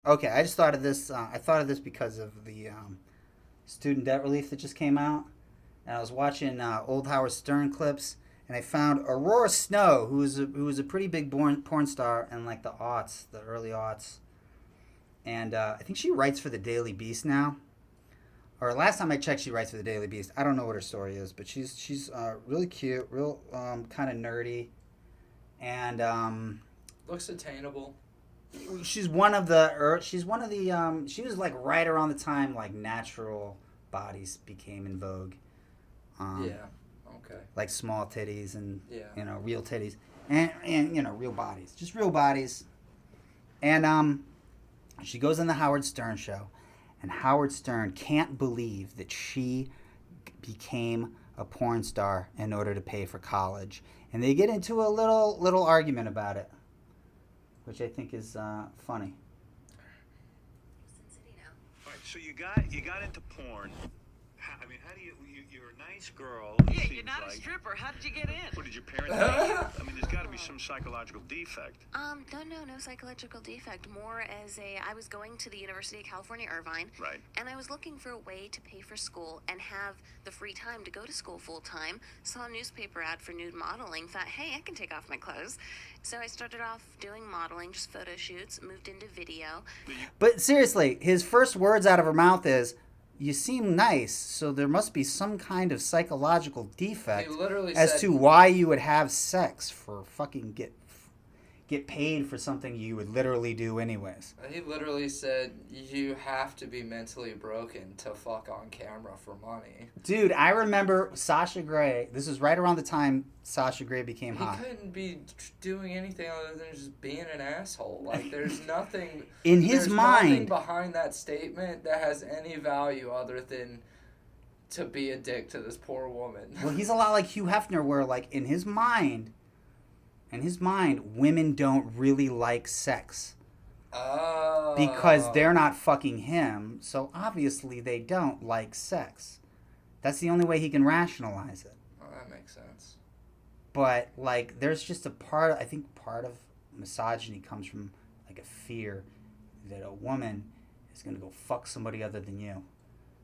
Okay, I just thought of this. I thought of this because of the student debt relief that just came out, and I was watching old Howard Stern clips, and I found Aurora Snow, who was a pretty big porn star in like the aughts, the early aughts, and I think she writes for the Daily Beast now. Or last time I checked, she writes for the Daily Beast. I don't know what her story is, but she's really cute, real kind of nerdy, and Looks attainable. she's one of the she was like right around the time like natural bodies became in vogue, um Yeah. Okay. like small titties and Yeah. real titties and real bodies, just real bodies. And she goes on the Howard Stern show, and Howard Stern can't believe that she became a porn star in order to pay for college, and they get into a little argument about it, which I think is funny. All right, so you got into porn. I mean, how do you're a nice girl. Yeah, it you're seems not a like. stripper. How did you get in? What did your parents make you? I mean, there's got to be some psychological defect. No psychological defect. More as I was going to the University of California, Irvine. Right. And I was looking for a way to pay for school and have the free time to go to school full time. Saw a newspaper ad for nude modeling. Thought, hey, I can take off my clothes. So I started off doing modeling, just photo shoots, moved into video. But seriously, his first words out of her mouth is, "You seem nice, so there must be some kind of psychological defect He literally as said, to why you would have sex for fucking get paid for something you would literally do anyways." He literally said, you have to be mentally broken to fuck on camera for money. Dude, I remember Sasha Grey. This was right around the time Sasha Grey became He hot. couldn't be doing anything other than just being an asshole. Like, there's nothing... In his there's mind... nothing behind that statement that has any value other than to be a dick to this poor woman. Well, he's a lot like Hugh Hefner, where, like, in his mind, women don't really like sex. Oh. Because they're not fucking him, so obviously they don't like sex. That's the only way he can rationalize it. Oh, that makes sense. But, like, there's just I think part of misogyny comes from, like, a fear that a woman is going to go fuck somebody other than you.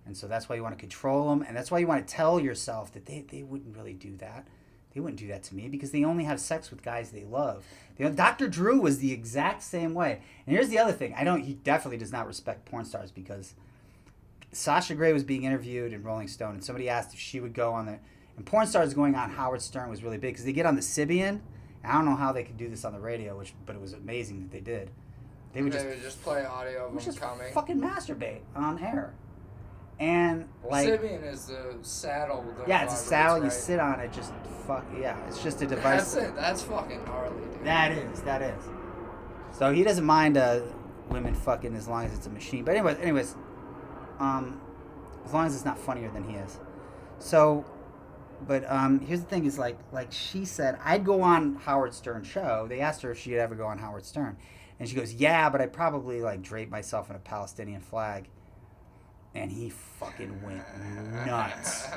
And so that's why you want to control them, and that's why you want to tell yourself that they wouldn't really do that. They wouldn't do that to me because they only have sex with guys they love. Dr. Drew was the exact same way. And here's the other thing. He definitely does not respect porn stars, because Sasha Grey was being interviewed in Rolling Stone, and somebody asked if she would go on there. And porn stars going on Howard Stern was really big because they get on the Sybian. And I don't know how they could do this on the radio, but it was amazing that they did. They would just play audio of them coming. Fucking masturbate on air. And like Sybian is the saddle. Yeah, it's a saddle. Right? You sit on it. Just fuck. Yeah, it's just a device. That's it. That's fucking gnarly, dude. That is. So he doesn't mind women fucking as long as it's a machine. But anyways, as long as it's not funnier than he is. So, but here's the thing: is like she said, I'd go on Howard Stern's show. They asked her if she'd ever go on Howard Stern, and she goes, "Yeah, but I'd probably like drape myself in a Palestinian flag." And he fucking went nuts.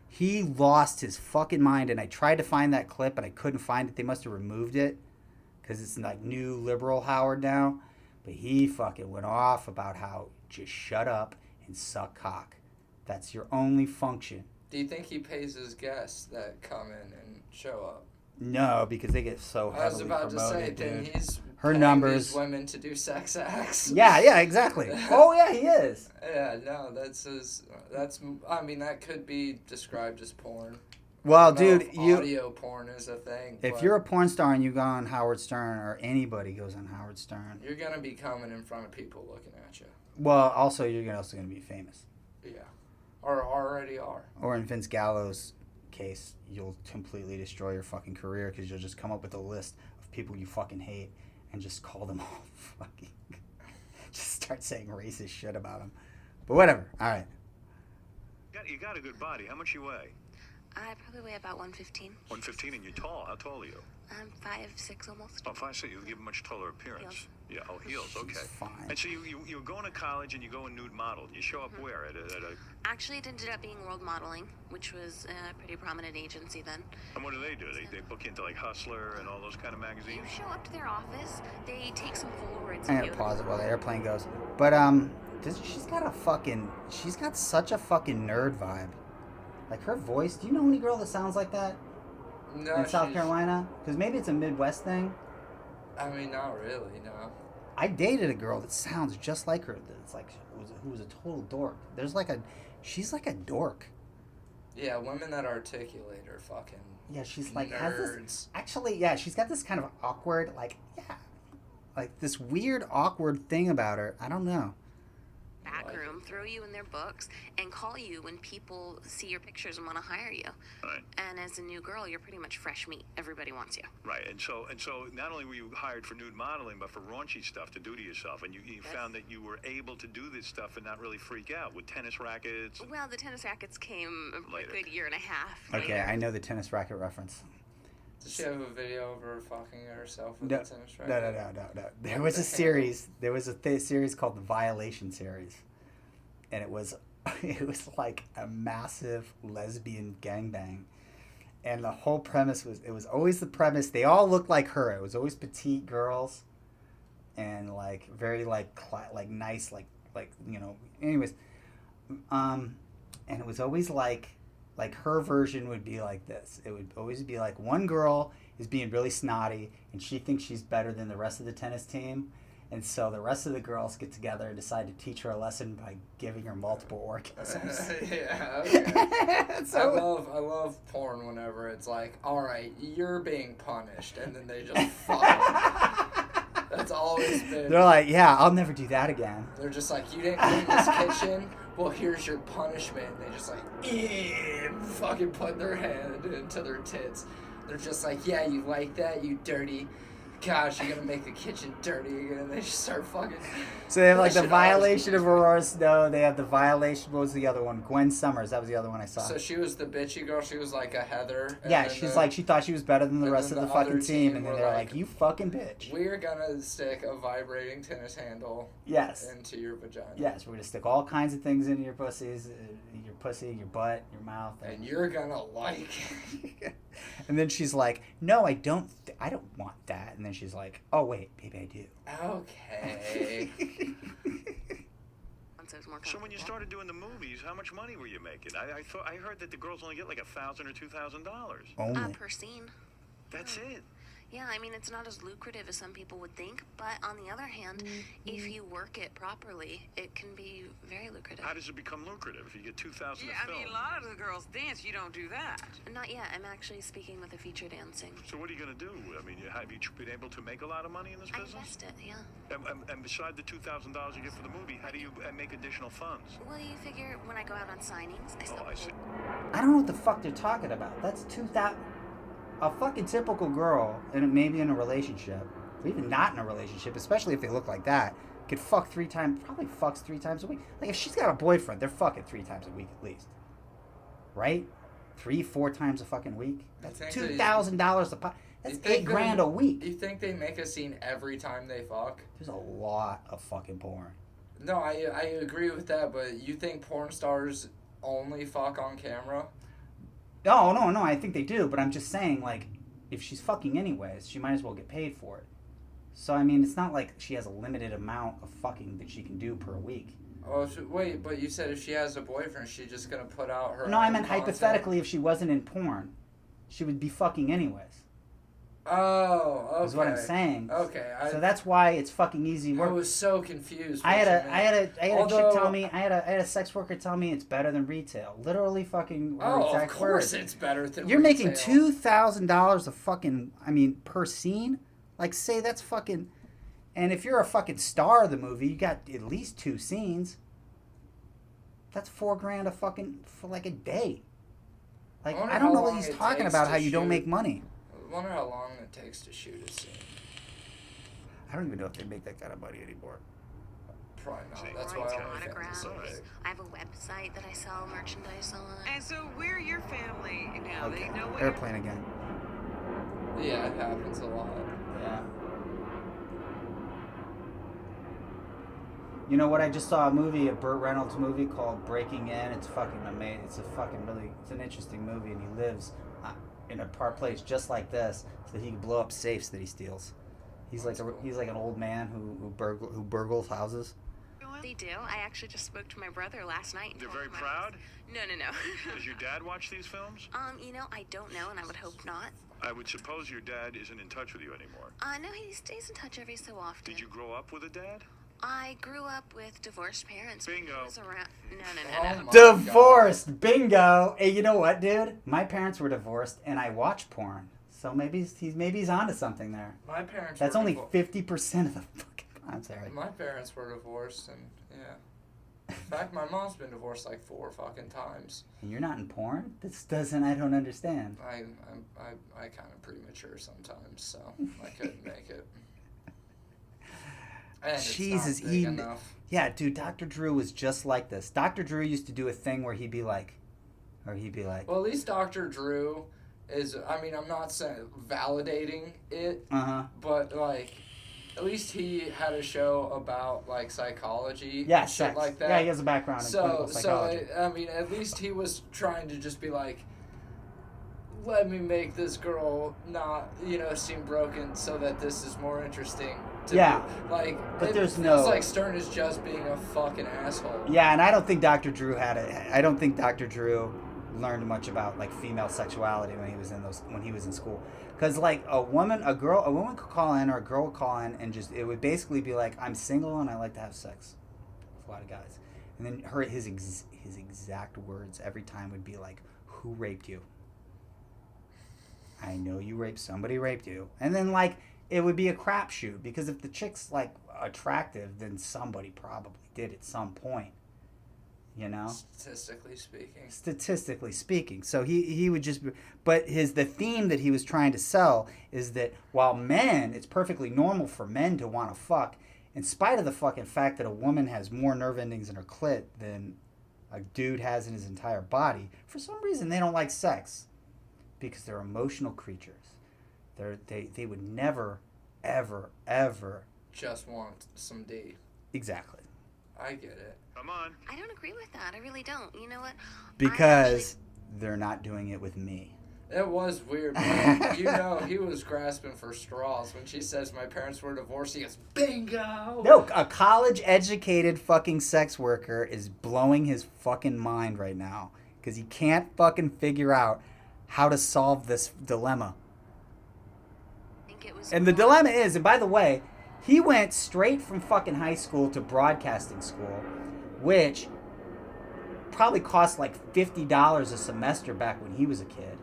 He lost his fucking mind, and I tried to find that clip, and I couldn't find it. They must have removed it, because it's like new liberal Howard now. But he fucking went off about how just shut up and suck cock. That's your only function. Do you think he pays his guests that come in and show up? No, because they get so heavily I was about promoted, to say, then dude. he's Her paying numbers. these women to do sex acts. Yeah, exactly. Oh, yeah, he is. Yeah, no, I mean, that could be described as porn. Well, dude, audio porn is a thing. If you're a porn star and you go on Howard Stern, or anybody goes on Howard Stern, you're gonna be coming in front of people looking at you. Well, also you're also gonna be famous. Yeah, or already are. Or in Vince Gallo's case, you'll completely destroy your fucking career because you'll just come up with a list of people you fucking hate and just call them all fucking. Just start saying racist shit about them. But whatever. All right. You got a good body. How much you weigh? I probably weigh about 115. 115, and you're tall. How tall are you? I'm 5'6" almost. Oh, 5'6". You give a much taller appearance. Yes. Yeah, oh, heels, She's okay. fine. And so you're going to college and you go and nude model. You show up where? At a... Actually, it ended up being World Modeling, which was a pretty prominent agency then. And what do? They book into like Hustler and all those kind of You magazines? show up to their office, they take some Polaroids I'm of gonna you. pause it while the airplane goes. But she's got such a fucking nerd vibe. Like her voice. Do you know any girl that sounds like that No, in South she's- Carolina? Because maybe it's a Midwest thing. I mean, not really, no. I dated a girl that sounds just like her. It's like who was a total dork. She's like a dork. Yeah, women that articulate are fucking Yeah, she's like has nerds. this. Actually, yeah, she's got this kind of awkward, like this weird awkward thing about her. I don't know. Back room, throw you in their books, and call you when people see your pictures and want to hire you. Right. And as a new girl, you're pretty much fresh meat. Everybody wants you. Right, and so not only were you hired for nude modeling, but for raunchy stuff to do to yourself, and you found that you were able to do this stuff and not really freak out with tennis rackets. Well, the tennis rackets came Later. a good year and a half Okay, later. I know the tennis racket reference. Does she have a video of her fucking herself with No, a tennis racket? no. There was a series. There was a series called the Violation series, and it was like a massive lesbian gangbang, and the whole premise was always the premise. They all looked like her. It was always petite girls, and like very like nice like Anyways, and it was always like her version would be like this. It would always be like one girl is being really snotty and she thinks she's better than the rest of the tennis team. And so the rest of the girls get together and decide to teach her a lesson by giving her multiple orgasms. Yeah, okay. So, I love porn whenever it's like, all right, you're being punished, and then they just fuck. That's always been. they're like, yeah, I'll never do that again. They're just like, you didn't clean this kitchen. Well, here's your punishment. And they just like, fucking put their hand into their tits. They're just like, yeah, you like that, you dirty. Gosh, you're gonna make the kitchen dirty again. And they just start fucking. So they have like That the shit always violation of confused me. Aurora Snow. They have the violation. What was the other one? Gwen Summers. That was the other one I saw. So she was the bitchy girl. She was like a Heather. and Yeah, then she's the- like she thought she was better than the and rest of then the the fucking other team, team and then were they're like, like, "You fucking bitch." We're gonna stick a vibrating tennis handle Yes, into your vagina. yes, we're gonna stick all kinds of things into your pussies, your pussy, your butt, your mouth, And you're gonna like it. And then she's like, "No, I don't want that." And then she's like, "Oh wait, maybe I do." Okay. Once I was more So when you comfortable. started doing the movies, how much money were you making? I heard that the girls only get like $1,000 or $2,000. Only. Per scene. That's it. Yeah, I mean, it's not as lucrative as some people would think, but on the other hand, if you work it properly, it can be very lucrative. How does it become lucrative if you get $2,000 Yeah, a I film? mean, a lot of the girls dance. You don't do that. Not yet. I'm actually speaking with a feature dancing. So what are you going to do? I mean, have you been able to make a lot of money in this I business? invest it, yeah. And beside the $2,000 you get for the movie, how do you make additional funds? Well, you figure when I go out on signings, I still Oh, I see. I don't know what the fuck they're talking about. That's 2,000. A fucking typical girl, and maybe in a relationship, or even not in a relationship, especially if they look like that, could fuck 3 times. Probably fucks 3 times a week. Like if she's got a boyfriend, they're fucking 3 times a week at least, right? 3-4 times a fucking week. That's think they- $2,000 a pop. That's You think $8,000 they- a week. You think they make a scene every time they fuck? There's a lot of fucking porn. No, I agree with that, but you think porn stars only fuck on camera? No, I think they do, but I'm just saying, like, if she's fucking anyways, she might as well get paid for it. So, I mean, it's not like she has a limited amount of fucking that she can do per week. Oh, wait, but you said if she has a boyfriend, she's just gonna put out her. No, I own meant content? hypothetically, if she wasn't in porn, she would be fucking anyways. Oh, okay. Is what I'm saying. Okay, So that's why it's fucking easy I work. was so confused. I had what a you meant. chick Although- tell me, I had a sex worker tell me it's better than retail. Literally fucking Oh, of exact course words. it's better than You're making retail. $2,000 a fucking, I mean, per scene? Like, say that's fucking, and if you're a fucking star of the movie, you got at least 2 scenes. That's $4,000 a fucking, for like a day. Like, I wonder I don't how know what long he's it talking takes about, to how you don't shoot. make money. I wonder how long it takes to shoot a scene. I don't even know if they make that kind of money anymore. Probably not. See, That's Drawings, why OnlyFans is so autographs. big. I have a website that I sell merchandise on. And so, where your family now? Okay, They know what airplane again. Yeah, it happens a lot. Yeah. You know what? I just saw a movie, a Burt Reynolds movie called Breaking In. It's fucking amazing. It's an interesting movie, and he lives in a place just like this, so that he can blow up safes that he steals. He's like an old man who burgles houses. They do. I actually just spoke to my brother last night. They're very proud? No. Does your dad watch these films? I don't know, and I would hope not. I would suppose your dad isn't in touch with you anymore. No, he stays in touch every so often. Did you grow up with a dad? I grew up with divorced parents. but he Bingo. was around. No. Oh my Divorced, God. bingo. Hey, you know what, dude? My parents were divorced, and I watch porn. So maybe he's onto something there. My parents. That's were only divor- 50% of the fucking. I'm sorry. My parents were divorced, and yeah. In fact, my mom's been divorced like 4 fucking times. And you're not in porn? I don't understand. I kind of premature sometimes, so I couldn't make it. And Jesus, it's not big enough. Yeah, dude, Dr. Drew was just like this. Dr. Drew used to do a thing where he'd be like, Well, at least Dr. Drew is. I mean, I'm not saying validating it, but like, at least he had a show about like psychology, yeah, and shit sex. like that. Yeah, he has a background in clinical psychology. I mean, at least he was trying to just be like, let me make this girl not, seem broken, so that this is more interesting. Yeah. Like, But it there's feels no- like Stern is just being a fucking asshole. Yeah, and I don't think Dr. Drew I don't think Dr. Drew learned much about like female sexuality when he was in school. Because like a woman could call in, or a girl would call in, and it would basically be like, I'm single and I like to have sex with a lot of guys. And then his exact words every time would be like, who raped you? I know somebody raped you. And then like it would be a crapshoot, because if the chick's like attractive, then somebody probably did at some point. Statistically speaking. So he would just but the theme that he was trying to sell is that while it's perfectly normal for men to want to fuck, in spite of the fucking fact that a woman has more nerve endings in her clit than a dude has in his entire body, for some reason they don't like sex, because they're emotional creatures. They would never, ever, ever Just want some D. exactly. I get it. Come on. I don't agree with that. I really don't. You know what? Because they're not doing it with me. It was weird, but he was grasping for straws when she says my parents were divorced. He goes, bingo! No, a college-educated fucking sex worker is blowing his fucking mind right now, because he can't fucking figure out how to solve this dilemma. And the dilemma is, and by the way, he went straight from fucking high school to broadcasting school, which probably cost like $50 a semester back when he was a kid.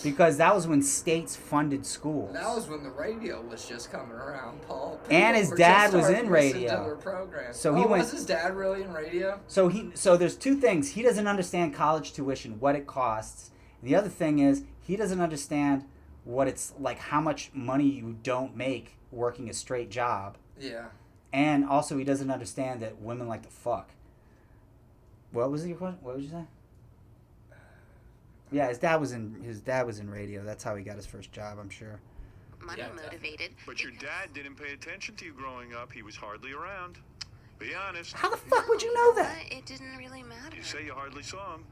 Because that was when states funded schools. That was when the radio was just coming around, Paul. And his dad was in radio. To their program. So he went. Was his dad really in radio? So there's two things. He doesn't understand college tuition, what it costs. And the other thing is, he doesn't understand what it's like, how much money you don't make working a straight job. Yeah. And also, he doesn't understand that women like to fuck. What was your question? What would you say? Yeah, his dad was in radio. That's how he got his first job, I'm sure. Money motivated. But your dad didn't pay attention to you growing up. He was hardly around. Be honest. How the fuck would you know that? It didn't really matter. You say you hardly saw him.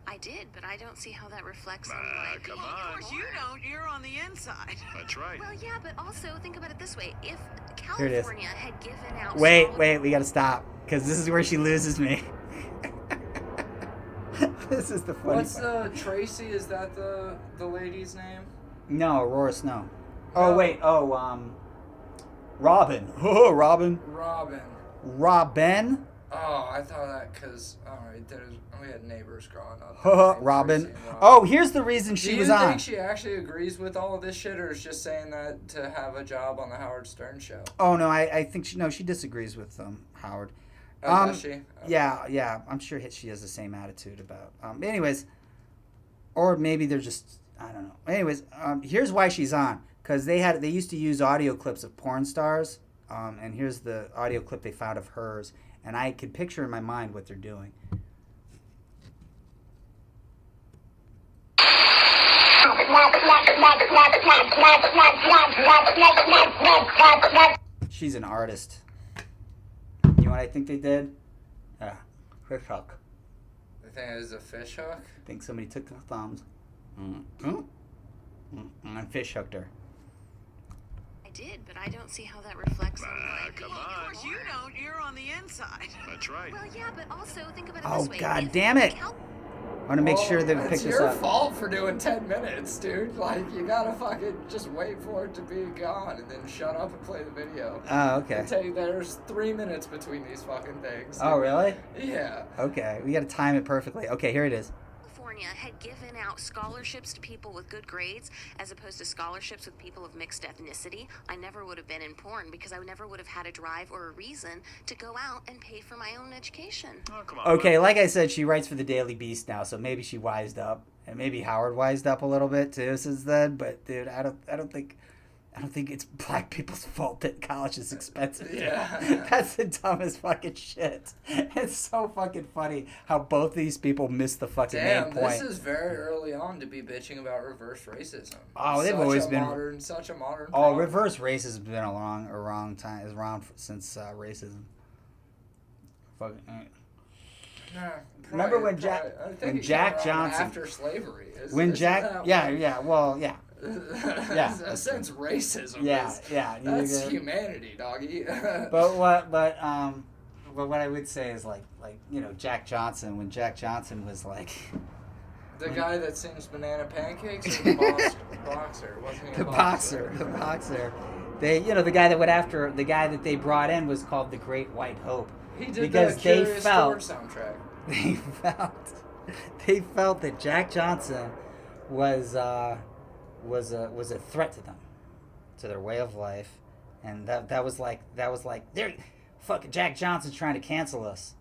I did, but I don't see how that reflects on Ah, like. come Of on. course you don't. You're on the inside. That's right. Well, yeah, but also think about it this way: if Here it is. California had given out. Wait, we gotta stop, because this is where she loses me. This is the funny What's part. Tracy? Is that the lady's name? No, Aurora Snow. Oh, wait, Robin. Oh, Robin. Robin? Oh, I thought that because, alright, we had neighbors growing up. Robin. Oh, here's the reason she was Do you on. think she actually agrees with all of this shit, or is just saying that to have a job on the Howard Stern show? Oh, no, I think she disagrees with Howard. Oh, does she? Okay. Yeah, I'm sure she has the same attitude about. Anyways, or maybe they're just, I don't know. Anyways, here's why she's on, because they used to use audio clips of porn stars, and here's the audio clip they found of hers, and I could picture in my mind what they're doing. She's an artist. You what I think they did? Fish hook. I think it was a fish hook. I think somebody took the thumbs and fish hooked her. I did, but I don't see how that reflects on my come Well, of on. course you don't. You're on the inside. That's right. Well, yeah, but also think about it Oh, this way. God If damn it. Cal- I want to make sure that we pick it's this your up. fault for doing 10 minutes, dude. Like, you gotta fucking just wait for it to be gone and then shut up and play the video. Oh, okay. There's 3 minutes between these fucking things. Oh, really? Yeah. Okay, we got to time it perfectly. Okay, here it is. California had given out scholarships to people with good grades as opposed to scholarships with people of mixed ethnicity, I never would have been in porn because I never would have had a drive or a reason to go out and pay for my own education. Oh, come on. Okay, like I said, she writes for the Daily Beast now, so maybe she wised up, and maybe Howard wised up a little bit too since then. But dude, I don't think it's black people's fault that college is expensive. Yeah. That's the dumbest fucking shit. It's so fucking funny how both these people miss the fucking Damn, main point. this is very early on to be bitching about reverse racism. Oh, they've Such always a been such a modern. Oh, problem. reverse racism has been a long time. Is around since racism. Fucking. Nah, Remember when I Jack think when it Jack came around Johnson after slavery. when Jack well yeah yeah. Since racism. yeah That's humanity, doggy. but what I would say is like Jack Johnson, when Jack Johnson was like the guy that sings Banana Pancakes or the boxer? Wasn't he a the boxer. They the guy that went after the guy that they brought in was called the Great White Hope. He did Because the they Curious felt- George soundtrack. They felt that Jack Johnson was a threat to them, to their way of life, and that was like they're fucking Jack Johnson's trying to cancel us.